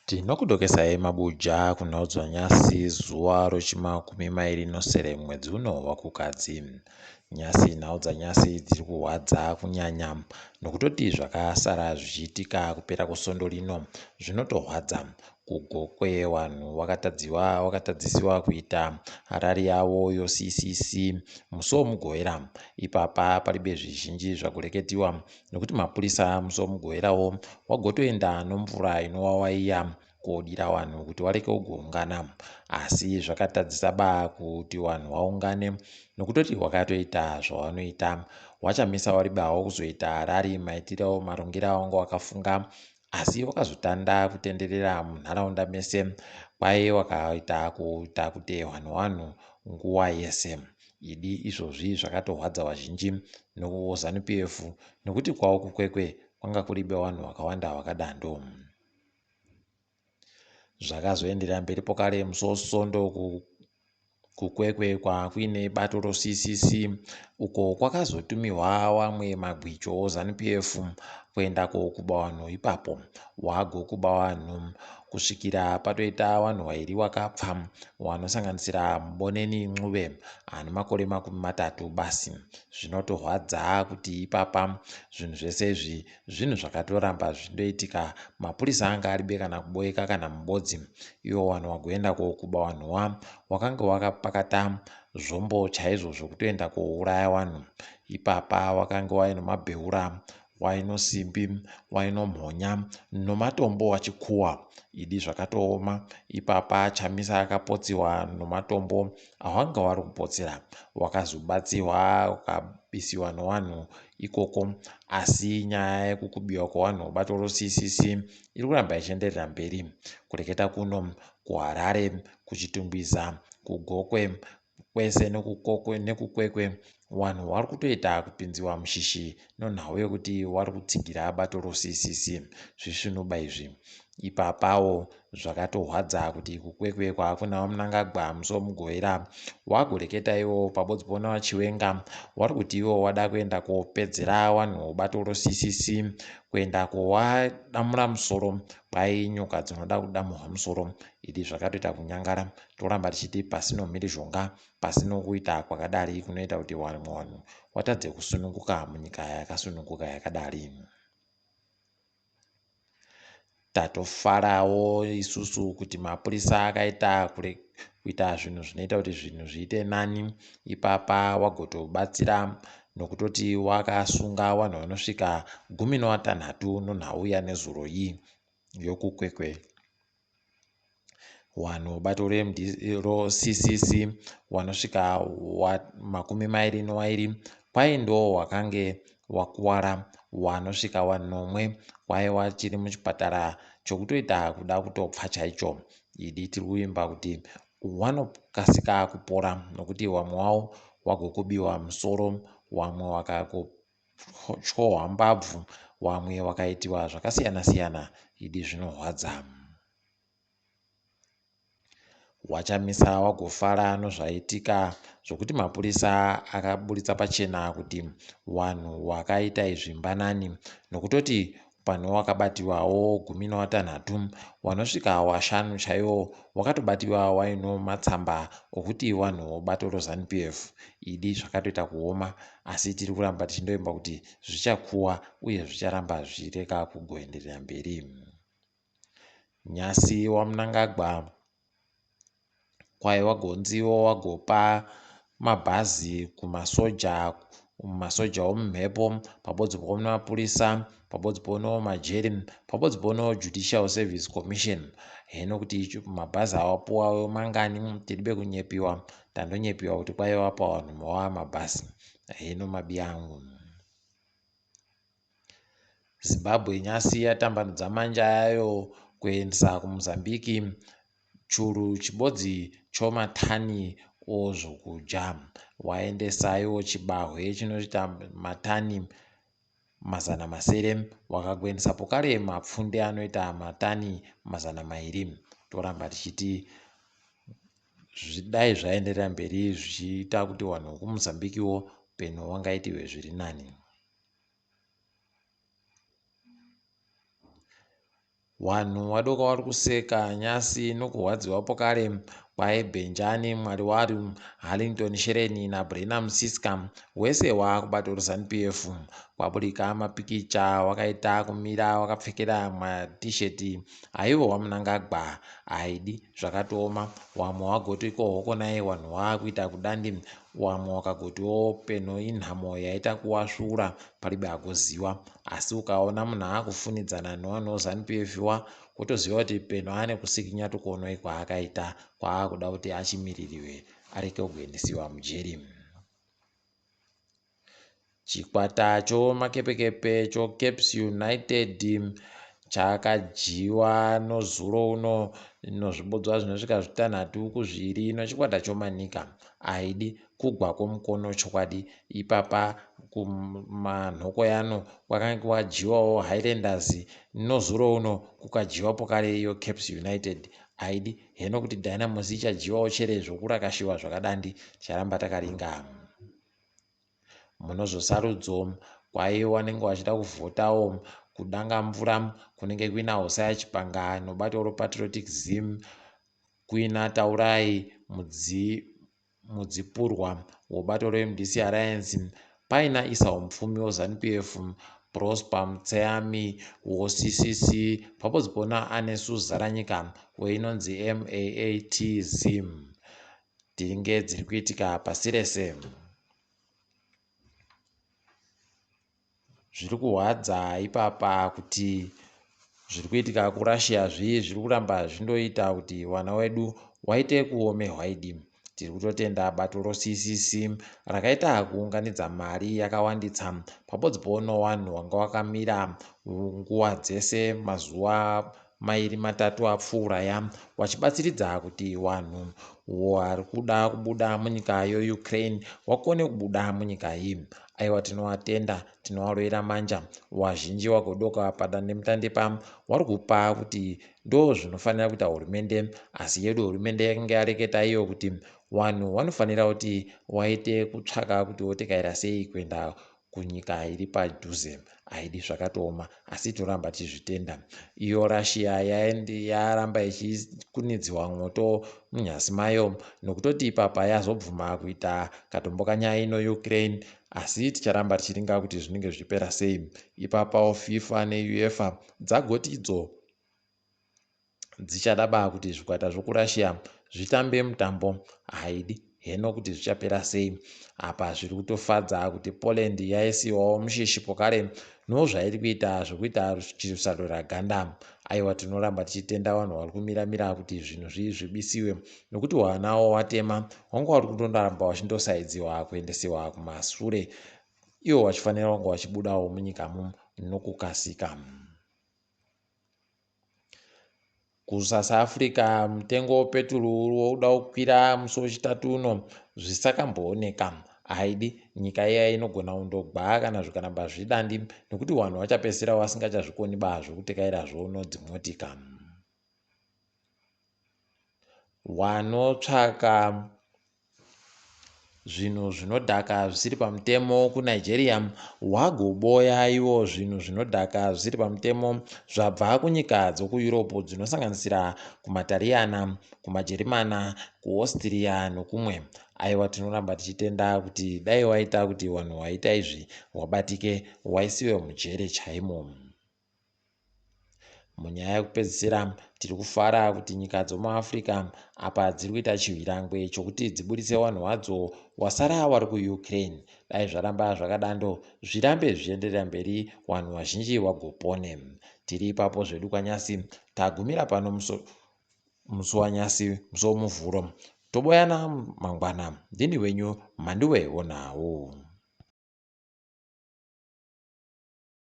Tinokudokesai mabuja kuna dzanyasi zuva rochimakumi mairi nosere mwedzi uno waKukadzi. Nyasi nhau dzanyasi dziri kurwadza kunyanya nokutoti zvakasara zvichiitika kupera kwesondo rino zvinotorwadza. Kugokwe wanhu wakatadzisiwa kuita rari yavo yoCCC musi womugowera. Ipapa palibe zvizhinji zvakureketiwa nokuti Mapurisa musi womugowerawo wagotoenda nomvura inovawaiya kodira wanhu kuti wareke kuungana, asi zvakatadzisa kuti wanhu waungane nokutoti wakatoita zvawanoita. Chamisa waribawo kuzoita rari maitiro marongero awanga wakafunga, asi wakazotanda kutenderera munharaunda mese kwaye wakaita kuti wanhu nguva yese. Izvozvi zvakatorwadza vazhinji nokuwozanu PF nokuti kwavo kukwekwe kwanga kuribe wanhu wakawanda wakadando. Zvakazoenderera mberi pokare musosondo kukwekwe kwakuine bato roCCC uko kwakazotumirwa wamwe magwicho ozanu PF kuenda kokuba wanhu ipapo. Wagokuba wanhu kusvikira patoita wanhu vairi wakapfa, wanosanganisira muboneni Mhanduwe ane makore 30 basi. Zvinotorwadza kuti ipapa zvinhu zvese izvi zvinhu zvakatoramba zvindoitika. Mapurisa anga aribe kana kuboeka kana mubodzi, ivo wanhu wagoenda kokuba wanhuwa wakanga wakapakata zvombo chaizvo zvokutoenda kouraya wanhu. Ipapa wakanga waino mabheura, waino simbi, waino mhonya nomatombo wachikuwa zvakatooma. Ipapa Chamisa akapotsiwa nomatombo awanga wari kupotsera, wakazobatsiwa ukabisiwa newanhu ikoko, asi nyaya yekukubiwa kwewanhu mubato roCCC iri kuramba ichienderera mberi. Kureketa kuno kuHarare, kuChitumbisa, kuGokwe kwese nekukwekwe wanhu vari kutoita kupinziwa mushishi nonhau yekuti wari kutsigira bato roCCC zvisvinuba izvi. Ipapawo zvakatorwadza kuti kukwekwe kwakuna Mnangagwa musi womugowera wagoreketa ivo pabodzi pona vachiwenga wari kuti ivo wada kuenda kopedzera wanhu bato roCCC, kuenda kowadamura musoro, kwai nyoka dzinoda kudamurwa musoro. Zvakatoita kunyangara, toramba tichiti pasino mhirizhonga, pasino kuita kwakadari kunoita kuti wanhu watadze kusununguka munyika yakasununguka yakadari. Tatofarawo isusu kuti Mapurisa akaita kuita zvinhu zvinoita kuti zvinhu zviite nani. Ipapa wagotobatsira nokutoti wakasunga wanhu vanosvika 16 nonhau yanezuro iyi yokukwekwe. Wanhu bato roCCC wanosvika 22 kwai ndo wakange wakuwara, wanosvika 1 kwai wachiri muchipatara chokutoita kuda kutopfa chaicho. Tiri kuvimba kuti wanokasika kupora nokuti wamwe wavo wagokubiwa musoro, wamwe wakatyohwa mbabvu, wamwe wakaitiwa zvakasiyana-siyana. Zvinorwadza. Chamisa wagofara nozvaitika zvokuti Mapurisa akaburitsa pachena kuti wanhu wakaita izvi mbanani, nokutoti panhu wakabatiwawo 16, wanosvika 5 chaiwo wakatobatiwa waino matsamba okuti wanhu bato rozanu PF. Zvakatoita kuoma, asi tiri kuramba tichindoimba kuti zvichakuwa uye zvicharamba zvichireka kugoenderera mberi. Nyasi waMnangagwa kwai wagonziwo wagopa mabhazi kumasoja womumhepo, pabodzi pono Mapurisa, pabodzi pono majeri, pabodzi pono Judicial Service Commission. Hino kuti mabhazi awapuwa mangani, tiribe kunyepiwa, tandonyepiwa kuti kwai wapa wanhu mawa mabhazi. Hino mabiya angu. Zimbabwe nyasi yatambanudza manja ayo kuendesa kuMozambique churu chibodzi chomatani ozvokudya. Waendesaiwo chibahwe chinoita matani 700, wakagoendesa pokare mapfunde anoita matani 200. Toramba tichiti zvidai zvaenderera mberi zvichiita kuti wanhu vekuMozambiquewo upenyu wangaitiwe zviri nani. Wanhu wadoka vari kuseka nyasi nokurwadziwapo kare kwaeBenjani Mwari wari, Harlington Shereni naBrenham Siska wese waakubato ruzanu-PF. Kwaburika mapikicha wakaita kumira wakapfekera matisheti aivo wamunangagwa aidi zvakatoma. Wamwe wagotiko hokonai wanhu waakuita kudandi, wamwe wakagotiwo peno inhamo yaita kuwasvura paribe agoziva. Asi ukaona munhu aakufunidzana newanhu wozanu-PF wotoziva kuti peno ane kusikinya tukonoi kwaakaita kwaakuda kuti achimiririwe areke kuendesiwa mujeri. Chikwata chomakepekepe choCapes United chakajiwa nozuro uno nozvibodzwa zvinosvika 6-2 nechikwata chomanika aidi kugwa kwomukono chokwadi. Ipapa kumanhoko yano kwakange kwajiwawo Highlanders nozuro uno kukajiwa pokare iyo Capes United aidi. Heno kuti Dynamos ichajiwawo chere zvokurakashiwa zvakadandi ticharamba takaringa. Munozosarudzo kwaivo vanenge vachida kuvhotawo kudanga mvura kunenge kuina hosea chipanga nobato Patriotic Zim, kuina Taurai mudzipurwa wobato reMDC Alliance, paina Isao Mupfumi wozanu-PF, Prosper Mutseami woCCC, papodzipona Anesu Zaranyika weinonzi MAAT Zim. Tinge dziri kuitika pasi rese. Zviri kuhwadza ipapa kuti zviri kuitika kuRussia zviri kuramba zvindoita kuti vana vedu waite kuomerwa idi. Tiri kutotenda bato roCCC rakaita kuunganidza mari yakawanditsa papodzipono wanhu wanga wakamira nguva dzese mazuva 2-3 apfuuraya wachibatsiridza kuti wanhu vari kuda kubuda munyika yeUkraine wakone kubuda munyika iyi. Aiwa, tinovatenda, tinovarovera manja. Wazhinji wagodoka padandemutande wari kupa kuti ndo zvinofanira kuita hurumende, asi yedu hurumende yakanga yareketa iyo kuti wanhu vanofanira kuti waite kutsvaka kuti wotekaira sei kuenda kunyika iri padhuze. Haidi zvakatooma, asi toramba tichizvitenda. Iyo Russia yaramba ichikunidziwa mwoto munyasi mayo nokutoti ipapa yazobvuma kuita katombo kanyaya ino Ukraine, asi ticharamba tichiringa kuti zvinenge zvichipera sei. Ipapa FIFA neUEFA dzagoti idzo dzichadaba kuti zvikwata zvokuRussia zvitambe mutambo. Haidi heno kuti zvichapera sei. Apa zviri kutofadza kuti Poland yaisiwawo mushishi pokare nozvairi kuita zvokuita chirusarura ganda. Aiwa, tinoramba tichitenda vanhu vari kumiramira kuti zvinhu zvibisiwe nokuti wanawo watema wanga vari kundoramba wachindosaidziwa kuendesiwa kumashure, ivo vachifanira kunge vachibudawo munyikamo nokukasika. KuSouth Africa mutengo wepeturu woda kukwira musi wechitatu uno zvisakambooneka. Haidi nyika iya inogona kundogwa kana zvikaramba zvidandi nokuti vanhu vachapedzisira vasingachazvikoni zvokutekaira zvono dzimotika. Vanotsvaka zvinhu zvinodhaka zvisiri pamutemo kuNigeria wagoboya ivo zvinhu zvinodhaka zvisiri pamutemo zvabva kunyika dzokuEurope dzinosanganisira kumaTariana, kumaJerimana, kuAustria nokumwe. Aiwa, tinoramba tichitenda kuti dai waita kuti vanhu vaita izvi wabatike waisiwe mujere chaimo. Munyaya yekupedzisira, tiri kufara kuti nyika dzomuAfrica apa dziri kuita chihwirangwe chokuti dzibudise vanhu vadzo wasara vari kuUkraine. Dai zvaramba zvakadando zvirambe zvichienderera mberi, vanhu vazhinji vagopone. Tiri ipapo zvedu kwanyasi, tagumira pano musi wanyasi, musi womuvhuro. Toboyana mangwana. Ndini wenyu Mhanduwe WeNhau.